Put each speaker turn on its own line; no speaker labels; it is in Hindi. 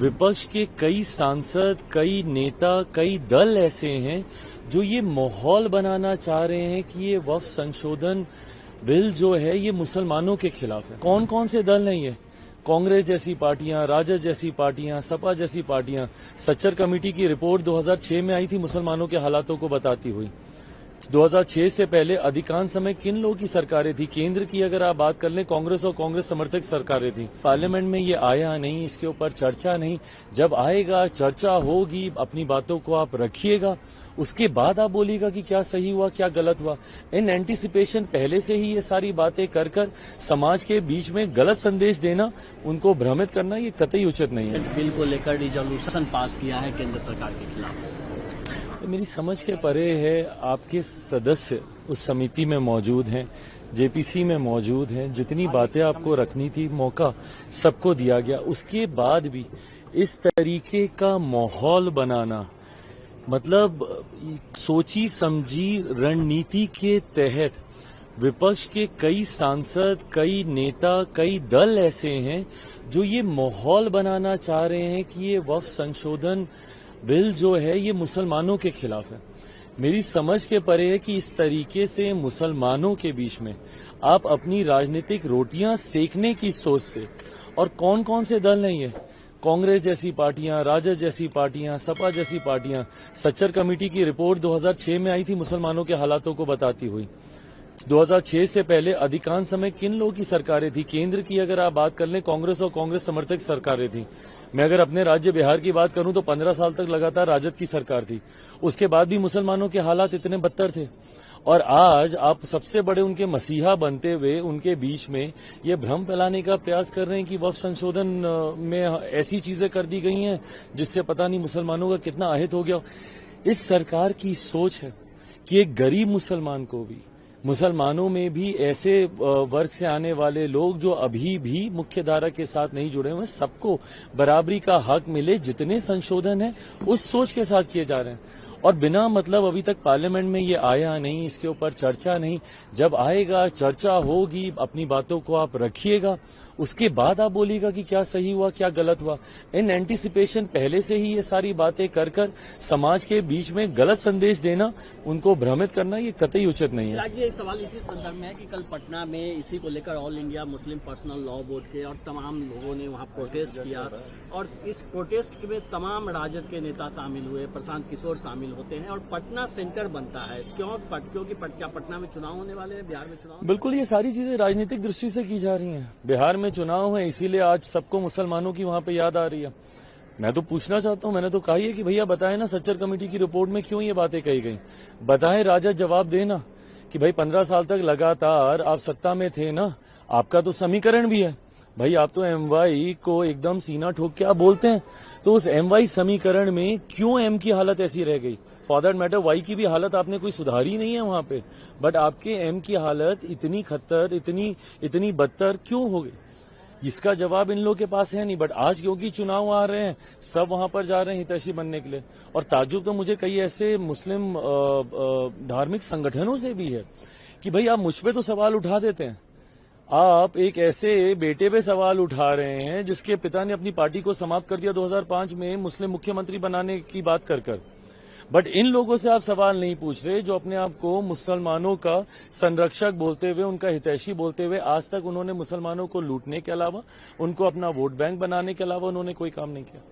विपक्ष के कई सांसद, कई नेता, कई दल ऐसे हैं जो ये माहौल बनाना चाह रहे हैं कि ये वक्फ संशोधन बिल जो है ये मुसलमानों के खिलाफ है। कौन कौन से दल हैं ये? कांग्रेस जैसी पार्टियां, राजद जैसी पार्टियां, सपा जैसी पार्टियां। सच्चर कमेटी की रिपोर्ट 2006 में आई थी मुसलमानों के हालातों को बताती हुई। 2006 से पहले अधिकांश समय किन लोगों की सरकारें थी? केंद्र की अगर आप बात कर लें, कांग्रेस और कांग्रेस समर्थक सरकारें थी। पार्लियामेंट में ये आया नहीं, इसके ऊपर चर्चा नहीं। जब आएगा, चर्चा होगी, अपनी बातों को आप रखिएगा, उसके बाद आप बोलिएगा कि क्या सही हुआ, क्या गलत हुआ। इन एंटीसिपेशन पहले से ही ये सारी बातें कर कर समाज के बीच में गलत संदेश देना, उनको भ्रमित करना, ये कतई उचित नहीं है।
बिल को लेकर रिजोल्यूशन पास किया है केंद्र सरकार के खिलाफ।
मेरी समझ के परे है। आपके सदस्य उस समिति में मौजूद हैं, जेपीसी में मौजूद हैं। जितनी बातें आपको रखनी थी, मौका सबको दिया गया। उसके बाद भी इस तरीके का माहौल बनाना, मतलब सोची समझी रणनीति के तहत विपक्ष के कई सांसद, कई नेता, कई दल ऐसे हैं जो ये माहौल बनाना चाह रहे हैं कि ये वक्फ संशोधन बिल जो है ये मुसलमानों के खिलाफ है। मेरी समझ के परे है कि इस तरीके से मुसलमानों के बीच में आप अपनी राजनीतिक रोटियां सेकने की सोच से, और कौन कौन से दल हैं ये? कांग्रेस जैसी पार्टियां, राजद जैसी पार्टियां, सपा जैसी पार्टियां। सच्चर कमेटी की रिपोर्ट 2006 में आई थी मुसलमानों के हालातों को बताती हुई। 2006 से पहले अधिकांश समय किन लोगों की सरकारें थी? केंद्र की अगर आप बात कर लें, कांग्रेस और कांग्रेस समर्थक सरकारें थी। मैं अगर अपने राज्य बिहार की बात करूं तो 15 साल तक लगातार राजद की सरकार थी। उसके बाद भी मुसलमानों के हालात इतने बदतर थे। और आज आप सबसे बड़े उनके मसीहा बनते हुए उनके बीच में ये भ्रम फैलाने का प्रयास कर रहे हैं कि वक्फ संशोधन में ऐसी चीजें कर दी गई हैं जिससे पता नहीं मुसलमानों का कितना अहित हो गया। इस सरकार की सोच है कि एक गरीब मुसलमान को भी, मुसलमानों में भी ऐसे वर्ग से आने वाले लोग जो अभी भी मुख्य धारा के साथ नहीं जुड़े हुए, सबको बराबरी का हक मिले। जितने संशोधन है उस सोच के साथ किए जा रहे हैं, और बिना मतलब अभी तक पार्लियामेंट में ये आया नहीं, इसके ऊपर चर्चा नहीं। जब आएगा, चर्चा होगी, अपनी बातों को आप रखिएगा, उसके बाद आप बोलिएगा कि क्या सही हुआ, क्या गलत हुआ। इन एंटीसिपेशन पहले से ही ये सारी बातें कर कर समाज के बीच में गलत संदेश देना, उनको भ्रमित करना, ये कतई उचित नहीं है।
ये सवाल इसी संदर्भ में है कि कल पटना में इसी को लेकर all India Muslim personal law board के और तमाम लोगों ने वहां प्रोटेस्ट किया, और इस प्रोटेस्ट में तमाम राजद के नेता शामिल हुए, प्रशांत किशोर शामिल होते हैं, और पटना सेंटर बनता है। क्योंकि क्या पटना में चुनाव होने वाले हैं, बिहार में चुनाव?
बिल्कुल, ये सारी चीजें राजनीतिक दृष्टि से की जा रही हैं। बिहार में चुनाव है, इसीलिए आज सबको मुसलमानों की वहां पे याद आ रही है। मैं तो पूछना चाहता हूं, मैंने तो कहा है कि भैया बताएं ना, सच्चर कमेटी की रिपोर्ट में क्यों ये बातें कही गई? बताएं, राजद जवाब देना कि भाई 15 साल तक लगातार आप सत्ता में थे ना, आपका तो समीकरण भी है। भाई आप तो एमवाई को एकदम सीना ठोक के आप बोलते हैं, तो उस एमवाई समीकरण में क्यों एम की हालत ऐसी रह गई? फॉर दैट मैटर वाई की भी हालत आपने कोई सुधारी नहीं है वहां पे, बट आपके एम की हालत इतनी खतर, इतनी बदतर क्यों हो गई? इसका जवाब इन लोगों के पास है नहीं। बट आज क्योंकि चुनाव आ रहे हैं, सब वहां पर जा रहे हैं हितैषी बनने के लिए। और ताज्जुब तो मुझे कई ऐसे मुस्लिम धार्मिक संगठनों से भी है कि भाई आप मुझ पे तो सवाल उठा देते हैं, आप एक ऐसे बेटे पे सवाल उठा रहे हैं जिसके पिता ने अपनी पार्टी को समाप्त कर दिया 2005 में मुस्लिम मुख्यमंत्री बनाने की बात कर। बट इन लोगों से आप सवाल नहीं पूछ रहे जो अपने आप को मुसलमानों का संरक्षक बोलते हुए, उनका हितैषी बोलते हुए, आज तक उन्होंने मुसलमानों को लूटने के अलावा, उनको अपना वोट बैंक बनाने के अलावा उन्होंने कोई काम नहीं किया।